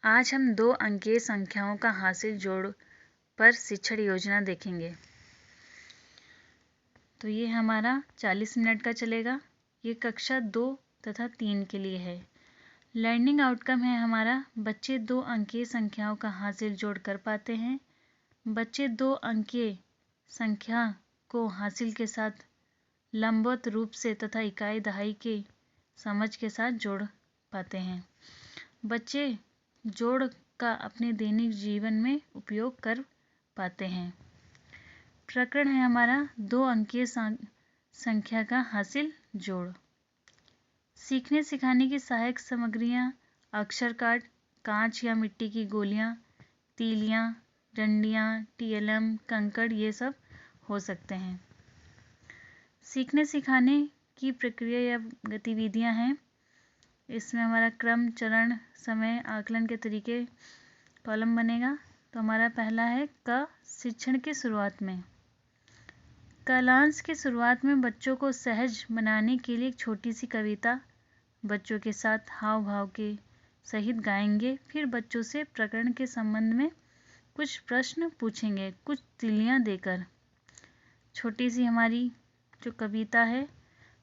आज हम 2 अंकीय संख्याओं का हासिल जोड़ पर शिक्षण योजना देखेंगे। तो ये हमारा 40 मिनट का चलेगा। ये कक्षा 2 तथा 3 के लिए है। लर्निंग आउटकम है हमारा, बच्चे 2 अंकीय संख्याओं का हासिल जोड़ कर पाते हैं। बच्चे 2 अंकीय संख्या को हासिल के साथ लंबवत रूप से तथा इकाई दहाई के समझ के साथ जोड़ पाते हैं। बच्चे जोड़ का अपने दैनिक जीवन में उपयोग कर पाते हैं। प्रकरण है हमारा 2 अंकीय संख्या का हासिल जोड़। सीखने सिखाने की सहायक सामग्रियाँ अक्षर कार्ड, कांच या मिट्टी की गोलियाँ, तीलियाँ, डंडियाँ, टीएलएम, कंकड़ ये सब हो सकते हैं। सीखने सिखाने की प्रक्रिया या गतिविधियाँ हैं। इसमें हमारा क्रम, चरण, समय, आकलन के तरीके कॉलम बनेगा। तो हमारा पहला है क, शिक्षण की शुरुआत में। कलांश की शुरुआत में बच्चों को सहज बनाने के लिए एक छोटी सी कविता बच्चों के साथ हाव भाव के सहित गाएंगे। फिर बच्चों से प्रकरण के संबंध में कुछ प्रश्न पूछेंगे, कुछ तीलियां देकर। छोटी सी हमारी जो कविता है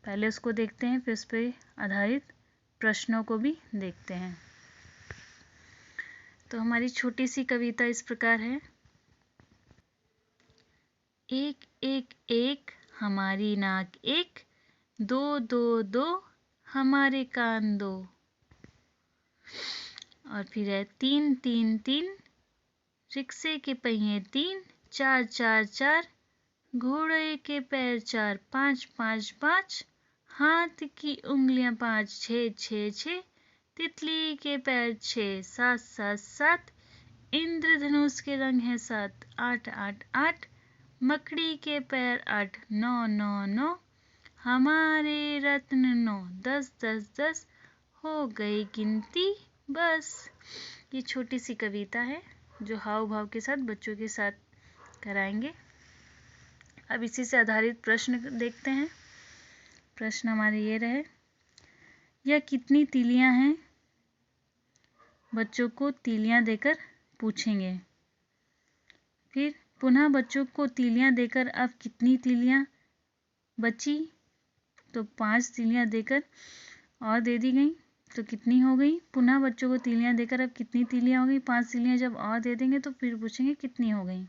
पहले उसको देखते हैं, फिर उस पर आधारित प्रश्नों को भी देखते हैं। तो हमारी छोटी सी कविता इस प्रकार है। एक एक एक हमारी नाक एक, दो दो दो हमारे कान दो। और फिर है 3 3 3 रिक्शे के पहिए 3, 4 4 4 घोड़े के पैर 4, 5 5 5 हाथ की उंगलियां 5, 6 6 6 तितली के पैर 6, 7 7 7 इंद्रधनुष के रंग है 7, 8 8 8 मकड़ी के पैर 8, 9 9 9 हमारे रत्न 9, 10 10 10 हो गई गिनती बस। ये छोटी सी कविता है जो हाव भाव के साथ बच्चों के साथ कराएंगे। अब इसी से आधारित प्रश्न देखते हैं। प्रश्न हमारे ये रहे, यह कितनी तीलियां हैं? बच्चों को तीलियां देकर पूछेंगे। फिर पुनः बच्चों को तीलियां देकर अब कितनी तीलियां बची? तो 5 तीलियां देकर और दे दी गई तो कितनी हो गई? पुनः बच्चों को तीलियां देकर अब कितनी तीलियां हो गई? 5 तीलियां जब और दे देंगे तो फिर पूछेंगे कितनी हो गई।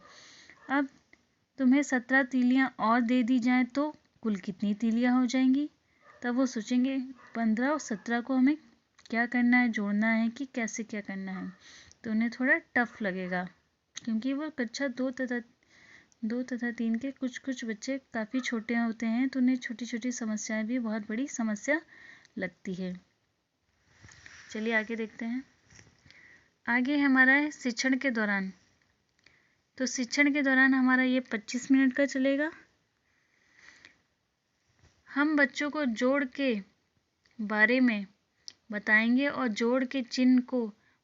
अब तुम्हें 17 तीलियां और दे दी जाए तो कुल कितनी तीलियां हो जाएंगी? तब वो सोचेंगे 15 और 17 को हमें क्या करना है, जोड़ना है कि कैसे क्या करना है। तो उन्हें थोड़ा टफ लगेगा क्योंकि वो कक्षा 2 तथा 3 के कुछ बच्चे काफ़ी छोटे होते हैं, तो उन्हें छोटी छोटी समस्याएं भी बहुत बड़ी समस्या लगती है। चलिए आगे देखते हैं। आगे हमारा है शिक्षण के दौरान। तो शिक्षण के दौरान हमारा ये 25 मिनट का चलेगा। हम बच्चों को जोड़ के बारे में बताएंगे और जोड़ के चिन्ह को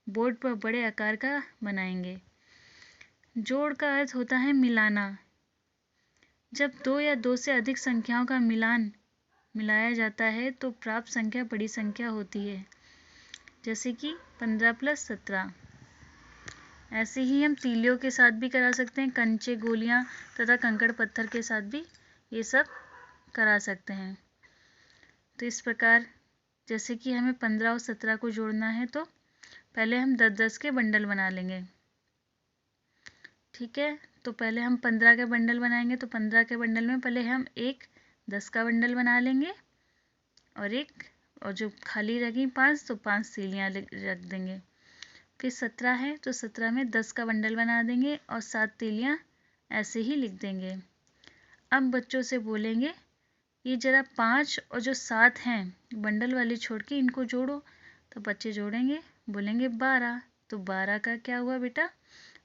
बोर्ड पर बड़े आकार का बनाएंगे। जोड़ का अर्थ होता है मिलाना। जब 2 या 2 से अधिक संख्याओं का मिलाया जाता है तो प्राप्त संख्या बड़ी संख्या होती है, जैसे कि 15 + 17। ऐसे ही हम तीलियों के साथ भी करा सकते हैं, कंचे, गोलियां तथा कंकड़ पत्थर के साथ भी ये सब करा सकते हैं। तो इस प्रकार जैसे कि हमें 15 और 17 को जोड़ना है तो पहले हम 10-10 के बंडल बना लेंगे। ठीक है, तो पहले हम 15 के बंडल बनाएंगे तो 15 के बंडल में पहले हम एक 10 का बंडल बना लेंगे और जो खाली रहेगी 5 तो 5 तीलियां रख देंगे। फिर 17 है तो 17 में 10 का बंडल बना देंगे और 7 तीलियां ऐसे ही लिख देंगे। अब बच्चों से बोलेंगे ये जरा 5 और जो 7 हैं बंडल वाले छोड़ के इनको जोड़ो। तो बच्चे जोड़ेंगे, बोलेंगे 12। तो 12 का क्या हुआ बेटा?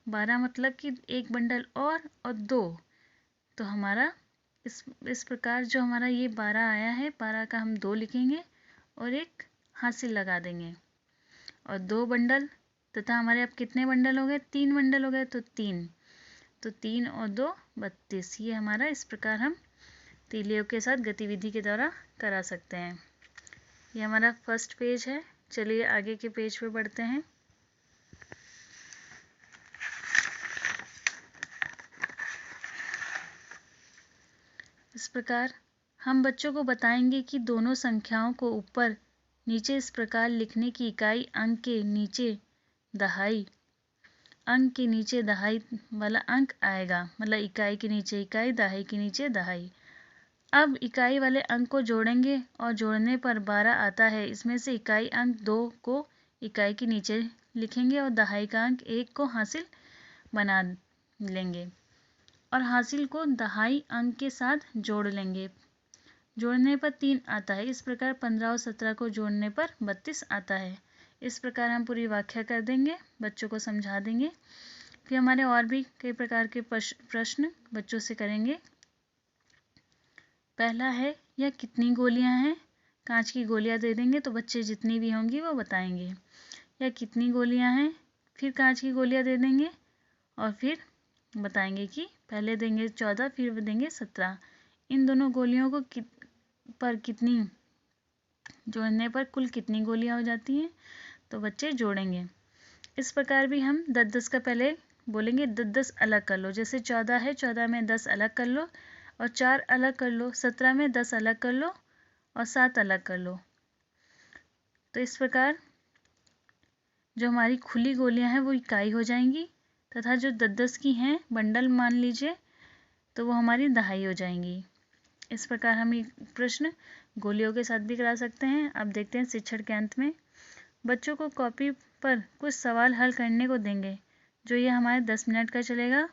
12 मतलब कि एक बंडल और 2। तो हमारा इस प्रकार जो हमारा ये 12 आया है, 12 का हम 2 लिखेंगे और एक हासिल लगा देंगे और 2 बंडल तथा हमारे अब कितने बंडल हो गए? 3 बंडल हो गए तो 3। तो 3 और 2 32। ये हमारा इस प्रकार हम तीलियों के साथ गतिविधि के द्वारा करा सकते हैं। ये हमारा फर्स्ट पेज है। चलिए आगे के पेज पे बढ़ते हैं। इस प्रकार हम बच्चों को बताएंगे कि दोनों संख्याओं को ऊपर नीचे इस प्रकार लिखने की इकाई अंक के नीचे दहाई वाला अंक आएगा, मतलब इकाई के नीचे इकाई, दहाई के नीचे दहाई। अब इकाई वाले अंक को जोड़ेंगे और जोड़ने पर 12 आता है। इसमें से इकाई अंक 2 को इकाई के नीचे लिखेंगे और दहाई का अंक 1 को हासिल बना लेंगे और हासिल को दहाई अंक के साथ जोड़ लेंगे। जोड़ने पर 3 आता है। इस प्रकार 15 और 17 को जोड़ने पर 32 आता है। इस प्रकार हम पूरी व्याख्या कर देंगे, बच्चों को समझा देंगे। फिर हमारे और भी कई प्रकार के प्रश्न बच्चों से करेंगे। पहला है, यह कितनी गोलियां हैं? कांच की गोलियां दे देंगे तो बच्चे जितनी भी होंगी वो बताएंगे। यह कितनी गोलियां हैं? फिर कांच की गोलियां दे देंगे और फिर बताएंगे कि पहले देंगे 14 फिर देंगे 17। इन दोनों गोलियों को कितनी जोड़ने पर कुल कितनी गोलियां हो जाती हैं, तो बच्चे जोड़ेंगे। इस प्रकार भी हम 10-10 का पहले बोलेंगे, 10-10 अलग कर लो। जैसे 14 है, 14 में 10 अलग कर लो और 4 अलग कर लो। 17 में 10 अलग कर लो और 7 अलग कर लो। तो इस प्रकार जो हमारी खुली गोलियां हैं वो इकाई हो जाएंगी तथा जो 10-10 की हैं बंडल मान लीजिए तो वो हमारी दहाई हो जाएंगी। इस प्रकार हम ये प्रश्न गोलियों के साथ भी करा सकते हैं। अब देखते हैं शिक्षण के अंत में बच्चों को कॉपी पर कुछ सवाल हल करने को देंगे, जो ये हमारे 10 मिनट का चलेगा।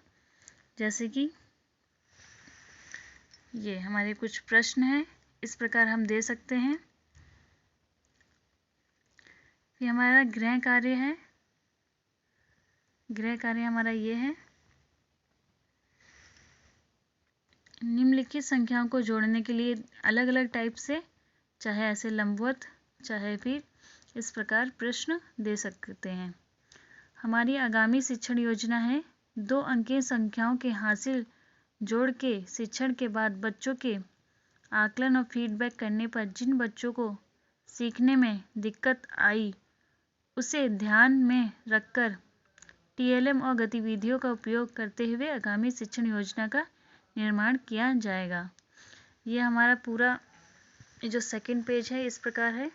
जैसे कि ये हमारे कुछ प्रश्न हैं, इस प्रकार हम दे सकते हैं। ये हमारा गृह कार्य है। गृह कार्य हमारा ये है, निम्नलिखित संख्याओं को जोड़ने के लिए अलग अलग टाइप से, चाहे ऐसे लंबवत चाहे फिर इस प्रकार प्रश्न दे सकते हैं। हमारी आगामी शिक्षण योजना है 2 अंकीय संख्याओं के हासिल जोड़ के शिक्षण के बाद बच्चों के आकलन और फीडबैक करने पर जिन बच्चों को सीखने में दिक्कत आई उसे ध्यान में रखकर TLM और गतिविधियों का उपयोग करते हुए आगामी शिक्षण योजना का निर्माण किया जाएगा। यह हमारा पूरा जो सेकंड पेज है इस प्रकार है।